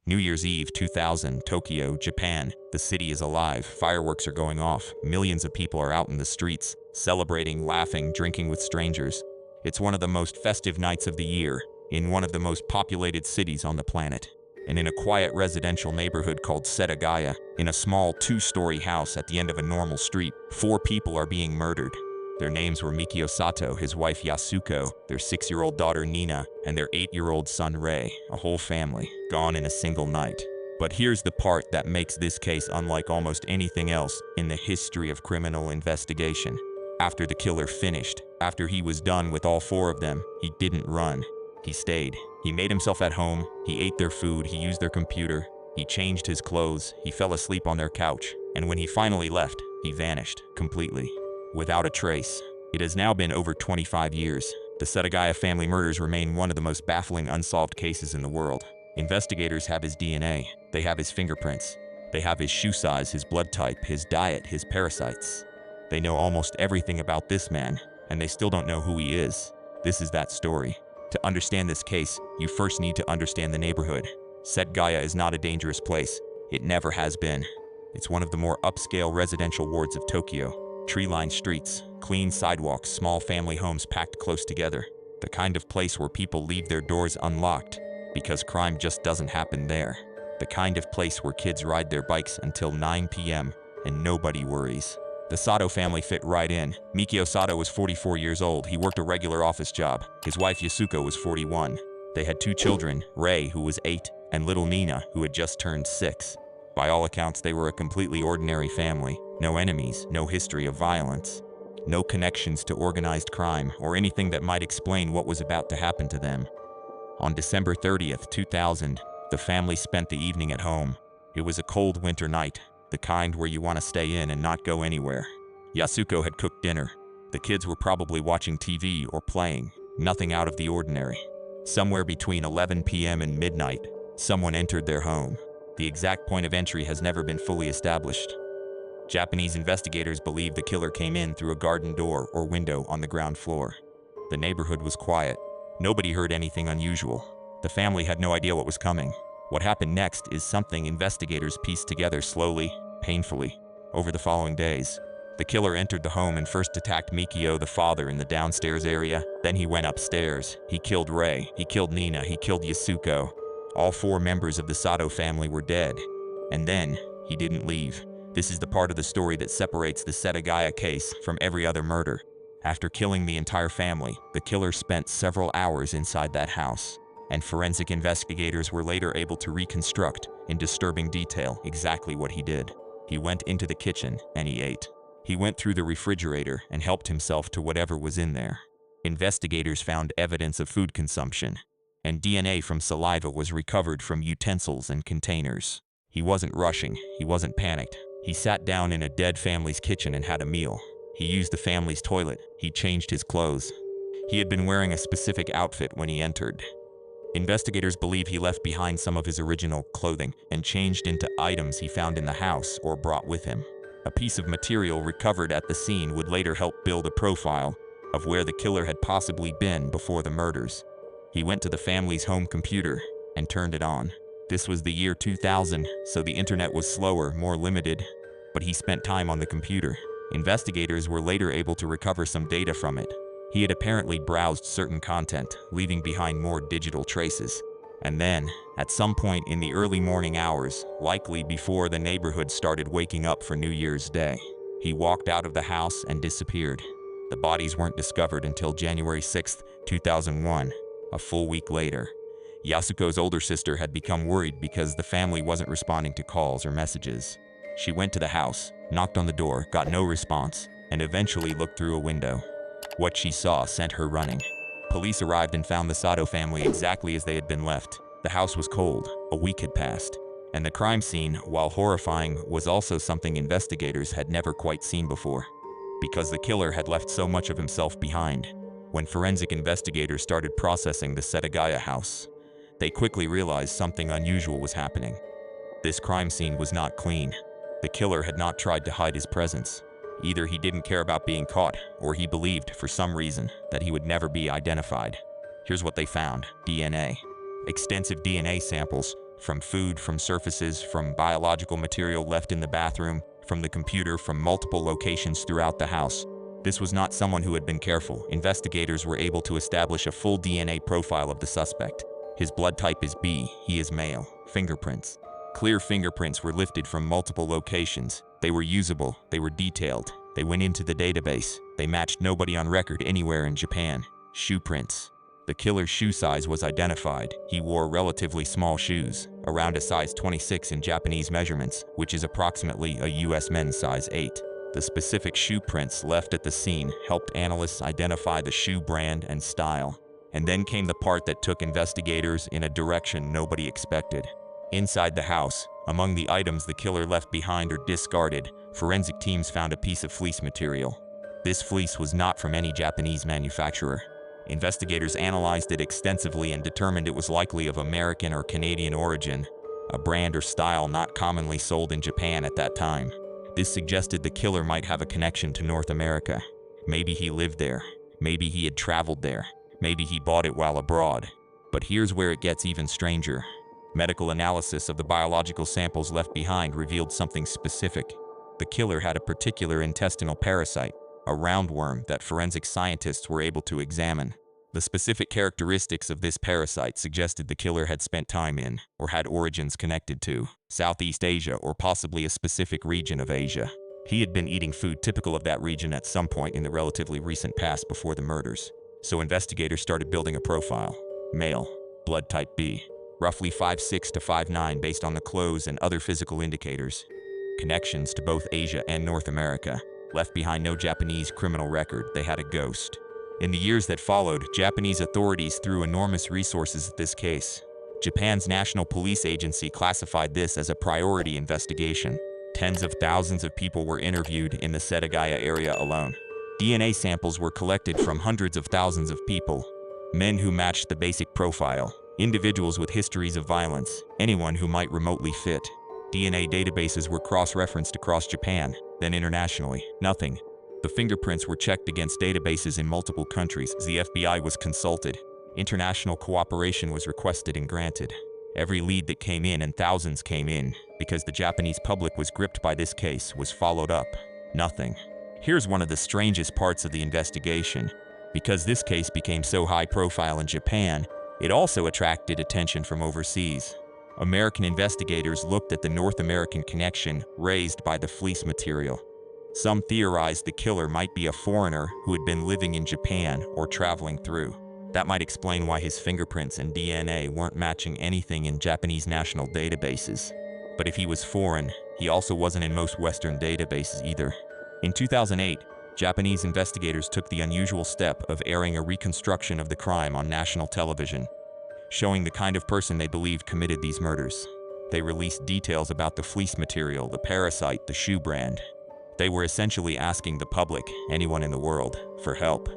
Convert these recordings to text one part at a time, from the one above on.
New Year's Eve 2000, Tokyo, Japan. The city is alive. Fireworks are going off. Millions of people are out in the streets, celebrating, laughing, drinking with strangers. It's one of the most festive nights of the year, in one of the most populated cities on the planet. And in a quiet residential neighborhood called Setagaya, in a small two-story house at the end of a normal street, 4 people are being murdered. Their names were Mikio Sato, his wife Yasuko, their 6-year-old daughter Nina, and their 8-year-old son Rei. A whole family, gone in a single night. But here's the part that makes this case unlike almost anything else in the history of criminal investigation. After the killer finished, after he was done with all 4 of them, he didn't run. He stayed. He made himself at home, he ate their food, he used their computer, he changed his clothes, he fell asleep on their couch, and when he finally left, he vanished completely. Without a trace. It has now been over 25 years. The Setagaya family murders remain one of the most baffling unsolved cases in the world. Investigators have his DNA, they have his fingerprints, they have his shoe size, his blood type, his diet, his parasites. They know almost everything about this man, and they still don't know who he is. This is that story. To understand this case, you first need to understand the neighborhood. Setagaya is not a dangerous place. It never has been. It's one of the more upscale residential wards of Tokyo. Tree-lined streets, clean sidewalks, small family homes packed close together. The kind of place where people leave their doors unlocked because crime just doesn't happen there. The kind of place where kids ride their bikes until 9 p.m. and nobody worries. The Sato family fit right in. Mikio Sato was 44 years old. He worked a regular office job. His wife Yasuko was 41. They had 2 children, Rei, who was 8, and little Nina, who had just turned 6. By all accounts, they were a completely ordinary family. No enemies, no history of violence, no connections to organized crime or anything that might explain what was about to happen to them. On December 30th, 2000, the family spent the evening at home. It was a cold winter night, the kind where you want to stay in and not go anywhere. Yasuko had cooked dinner. The kids were probably watching TV or playing, nothing out of the ordinary. Somewhere between 11 p.m. and midnight, someone entered their home. The exact point of entry has never been fully established. Japanese investigators believe the killer came in through a garden door or window on the ground floor. The neighborhood was quiet. Nobody heard anything unusual. The family had no idea what was coming. What happened next is something investigators pieced together slowly, painfully, over the following days. The killer entered the home and first attacked Mikio, the father, in the downstairs area. Then he went upstairs. He killed Rei. He killed Nina. He killed Yasuko. All 4 members of the Sato family were dead. And then, he didn't leave. This is the part of the story that separates the Setagaya case from every other murder. After killing the entire family, the killer spent several hours inside that house. And forensic investigators were later able to reconstruct, in disturbing detail, exactly what he did. He went into the kitchen and he ate. He went through the refrigerator and helped himself to whatever was in there. Investigators found evidence of food consumption, and DNA from saliva was recovered from utensils and containers. He wasn't rushing, he wasn't panicked. He sat down in a dead family's kitchen and had a meal. He used the family's toilet. He changed his clothes. He had been wearing a specific outfit when he entered. Investigators believe he left behind some of his original clothing and changed into items he found in the house or brought with him. A piece of material recovered at the scene would later help build a profile of where the killer had possibly been before the murders. He went to the family's home computer and turned it on. This was the year 2000, so the internet was slower, more limited, but he spent time on the computer. Investigators were later able to recover some data from it. He had apparently browsed certain content, leaving behind more digital traces. And then, at some point in the early morning hours, likely before the neighborhood started waking up for New Year's Day, he walked out of the house and disappeared. The bodies weren't discovered until January 6, 2001, a full week later. Yasuko's older sister had become worried because the family wasn't responding to calls or messages. She went to the house, knocked on the door, got no response, and eventually looked through a window. What she saw sent her running. Police arrived and found the Sato family exactly as they had been left. The house was cold, a week had passed, and the crime scene, while horrifying, was also something investigators had never quite seen before, because the killer had left so much of himself behind. When forensic investigators started processing the Setagaya house, they quickly realized something unusual was happening. This crime scene was not clean. The killer had not tried to hide his presence. Either he didn't care about being caught, or he believed, for some reason, that he would never be identified. Here's what they found: DNA. Extensive DNA samples, From food, from surfaces, from biological material left in the bathroom, from the computer, from multiple locations throughout the house. This was not someone who had been careful. Investigators were able to establish a full DNA profile of the suspect. His blood type is B, he is male. Fingerprints. Clear fingerprints were lifted from multiple locations. They were usable, they were detailed. They went into the database. They matched nobody on record anywhere in Japan. Shoe prints. The killer's shoe size was identified. He wore relatively small shoes, around a size 26 in Japanese measurements, which is approximately a US men's size 8. The specific shoe prints left at the scene helped analysts identify the shoe brand and style. And then came the part that took investigators in a direction nobody expected. Inside the house, among the items the killer left behind or discarded, forensic teams found a piece of fleece material. This fleece was not from any Japanese manufacturer. Investigators analyzed it extensively and determined it was likely of American or Canadian origin, a brand or style not commonly sold in Japan at that time. This suggested the killer might have a connection to North America. Maybe he lived there. Maybe he had traveled there. Maybe he bought it while abroad. But here's where it gets even stranger. Medical analysis of the biological samples left behind revealed something specific. The killer had a particular intestinal parasite, a roundworm that forensic scientists were able to examine. The specific characteristics of this parasite suggested the killer had spent time in, or had origins connected to, Southeast Asia or possibly a specific region of Asia. He had been eating food typical of that region at some point in the relatively recent past before the murders. So investigators started building a profile. Male, blood type B, roughly 5'6" to 5'9" based on the clothes and other physical indicators. Connections to both Asia and North America. Left behind no Japanese criminal record, they had a ghost. In the years that followed, Japanese authorities threw enormous resources at this case. Japan's National Police Agency classified this as a priority investigation. Tens of thousands of people were interviewed in the Setagaya area alone. DNA samples were collected from hundreds of thousands of people. Men who matched the basic profile, individuals with histories of violence, anyone who might remotely fit. DNA databases were cross-referenced across Japan, then internationally. Nothing. The fingerprints were checked against databases in multiple countries. The FBI was consulted. International cooperation was requested and granted. Every lead that came in, and thousands came in, because the Japanese public was gripped by this case, was followed up. Nothing. Here's one of the strangest parts of the investigation. Because this case became so high profile in Japan, it also attracted attention from overseas. American investigators looked at the North American connection raised by the fleece material. Some theorized the killer might be a foreigner who had been living in Japan or traveling through. That might explain why his fingerprints and DNA weren't matching anything in Japanese national databases. But if he was foreign, he also wasn't in most Western databases either. In 2008, Japanese investigators took the unusual step of airing a reconstruction of the crime on national television, showing the kind of person they believed committed these murders. They released details about the fleece material, the parasite, the shoe brand. They were essentially asking the public, anyone in the world, for help.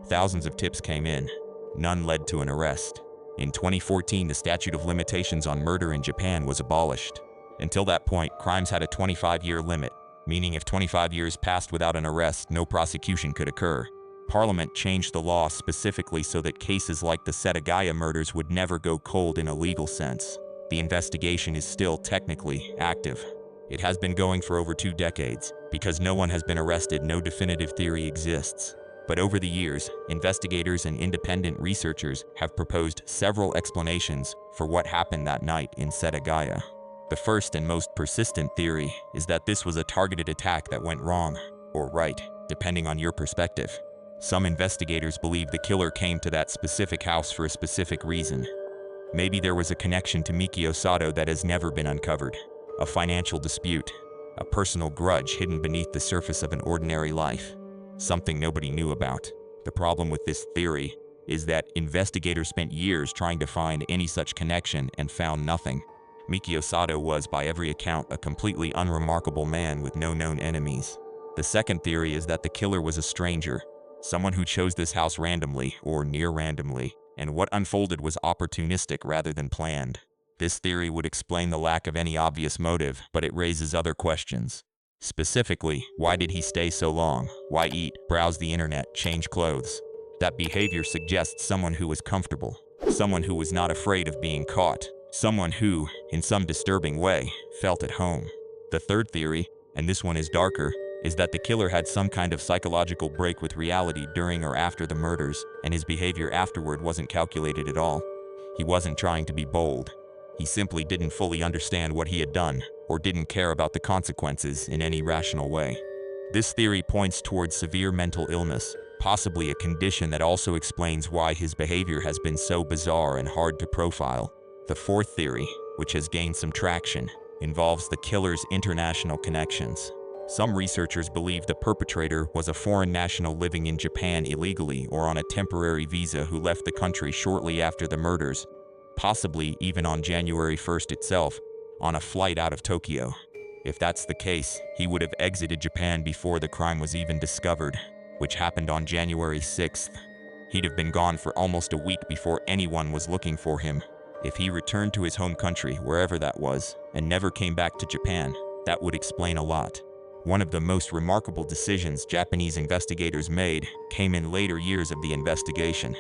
Thousands of tips came in. None led to an arrest. In 2014, the statute of limitations on murder in Japan was abolished. Until that point, crimes had a 25-year limit, meaning if 25 years passed without an arrest, no prosecution could occur. Parliament changed the law specifically so that cases like the Setagaya murders would never go cold in a legal sense. The investigation is still technically active. It has been going for over 2 decades. Because no one has been arrested, no definitive theory exists. But over the years, investigators and independent researchers have proposed several explanations for what happened that night in Setagaya. The first and most persistent theory is that this was a targeted attack that went wrong, or right, depending on your perspective. Some investigators believe the killer came to that specific house for a specific reason. Maybe there was a connection to Mikio Sato that has never been uncovered. A financial dispute. A personal grudge hidden beneath the surface of an ordinary life. Something nobody knew about. The problem with this theory is that investigators spent years trying to find any such connection and found nothing. Mikio Sato was, by every account, a completely unremarkable man with no known enemies. The second theory is that the killer was a stranger, someone who chose this house randomly or near randomly, and what unfolded was opportunistic rather than planned. This theory would explain the lack of any obvious motive, but it raises other questions. Specifically, why did he stay so long? Why eat, browse the internet, change clothes? That behavior suggests someone who was comfortable, someone who was not afraid of being caught, Someone who, in some disturbing way, felt at home. The third theory, and this one is darker, is that the killer had some kind of psychological break with reality during or after the murders, and his behavior afterward wasn't calculated at all. He wasn't trying to be bold. He simply didn't fully understand what he had done, or didn't care about the consequences in any rational way. This theory points towards severe mental illness, possibly a condition that also explains why his behavior has been so bizarre and hard to profile. The fourth theory, which has gained some traction, involves the killer's international connections. Some researchers believe the perpetrator was a foreign national living in Japan illegally or on a temporary visa who left the country shortly after the murders, possibly even on January 1st itself, on a flight out of Tokyo. If that's the case, he would have exited Japan before the crime was even discovered, which happened on January 6th. He'd have been gone for almost a week before anyone was looking for him. If he returned to his home country, wherever that was, and never came back to Japan, that would explain a lot. One of the most remarkable decisions Japanese investigators made came in later years of the investigation.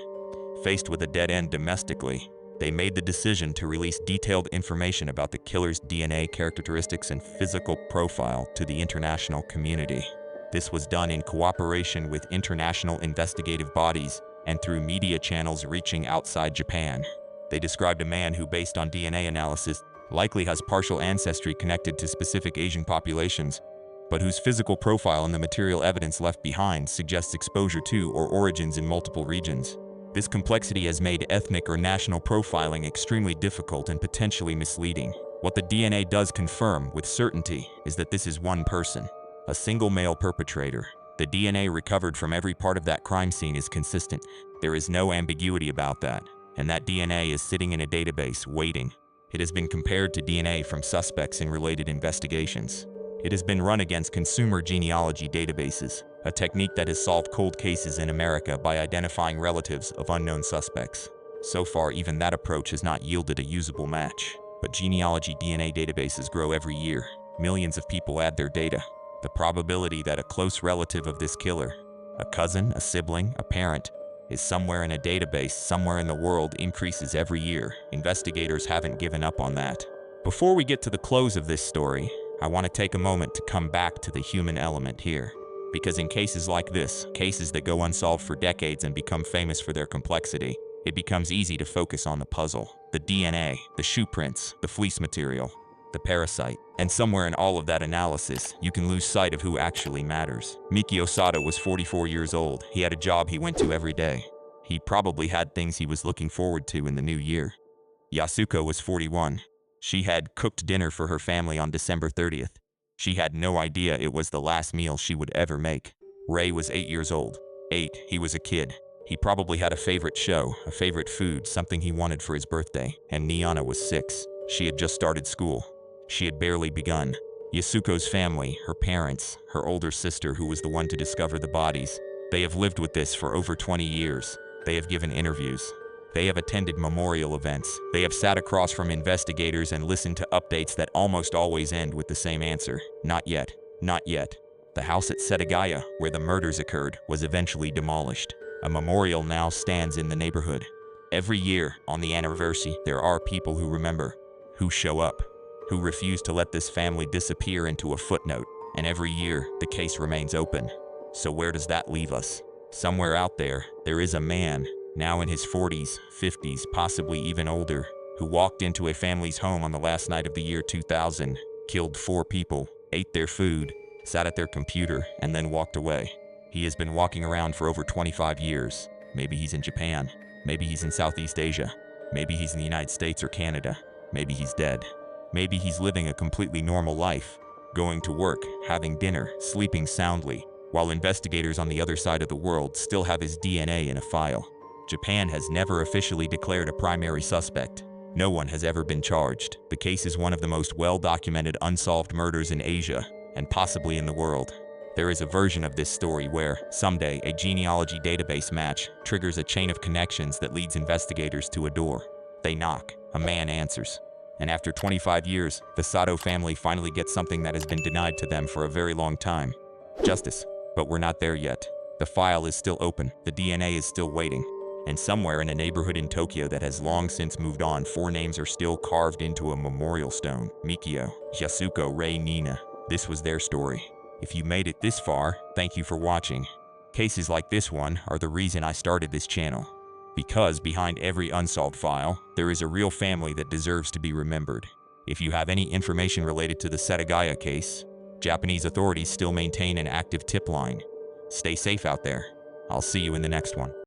Faced with a dead end domestically, they made the decision to release detailed information about the killer's DNA characteristics and physical profile to the international community. This was done in cooperation with international investigative bodies and through media channels reaching outside Japan. They described a man who, based on DNA analysis, likely has partial ancestry connected to specific Asian populations, but whose physical profile and the material evidence left behind suggests exposure to or origins in multiple regions. This complexity has made ethnic or national profiling extremely difficult and potentially misleading. What the DNA does confirm with certainty is that this is one person, a single male perpetrator. The DNA recovered from every part of that crime scene is consistent. There is no ambiguity about that, and that DNA is sitting in a database waiting. It has been compared to DNA from suspects in related investigations. It has been run against consumer genealogy databases, a technique that has solved cold cases in America by identifying relatives of unknown suspects. So far, even that approach has not yielded a usable match. But genealogy DNA databases grow every year. Millions of people add their data. The probability that a close relative of this killer, a cousin, a sibling, a parent, is somewhere in a database somewhere in the world increases every year. Investigators haven't given up on that. Before we get to the close of this story, I want to take a moment to come back to the human element here. Because in cases like this, cases that go unsolved for decades and become famous for their complexity, it becomes easy to focus on the puzzle, the DNA, the shoe prints, the fleece material, the parasite. And somewhere in all of that analysis, you can lose sight of who actually matters. Mikio Sato was 44 years old. He had a job he went to every day. He probably had things he was looking forward to in the new year. Yasuko was 41. She had cooked dinner for her family on December 30th. She had no idea it was the last meal she would ever make. Ray was 8 years old. 8, he was a kid. He probably had a favorite show, a favorite food, something he wanted for his birthday. And Niana was 6. She had just started school. She had barely begun. Yasuko's family, her parents, her older sister who was the one to discover the bodies, they have lived with this for over 20 years. They have given interviews. They have attended memorial events. They have sat across from investigators and listened to updates that almost always end with the same answer. Not yet. Not yet. The house at Setagaya, where the murders occurred, was eventually demolished. A memorial now stands in the neighborhood. Every year, on the anniversary, there are people who remember, who show up, who refuse to let this family disappear into a footnote. And every year, the case remains open. So where does that leave us? Somewhere out there, there is a man, now in his 40s, 50s, possibly even older, who walked into a family's home on the last night of the year 2000, killed 4 people, ate their food, sat at their computer, and then walked away. He has been walking around for over 25 years. Maybe he's in Japan. Maybe he's in Southeast Asia. Maybe he's in the United States or Canada. Maybe he's dead. Maybe he's living a completely normal life, going to work, having dinner, sleeping soundly, while investigators on the other side of the world still have his DNA in a file. Japan has never officially declared a primary suspect. No one has ever been charged. The case is one of the most well-documented unsolved murders in Asia, and possibly in the world. There is a version of this story where, someday, a genealogy database match triggers a chain of connections that leads investigators to a door. They knock. A man answers. And after 25 years, the Sato family finally gets something that has been denied to them for a very long time. Justice. But we're not there yet. The file is still open. The DNA is still waiting. And somewhere in a neighborhood in Tokyo that has long since moved on, 4 names are still carved into a memorial stone: Mikio, Yasuko, Rei, Nina. This was their story. If you made it this far, thank you for watching. Cases like this one are the reason I started this channel. Because behind every unsolved file, there is a real family that deserves to be remembered. If you have any information related to the Setagaya case, Japanese authorities still maintain an active tip line. Stay safe out there. I'll see you in the next one.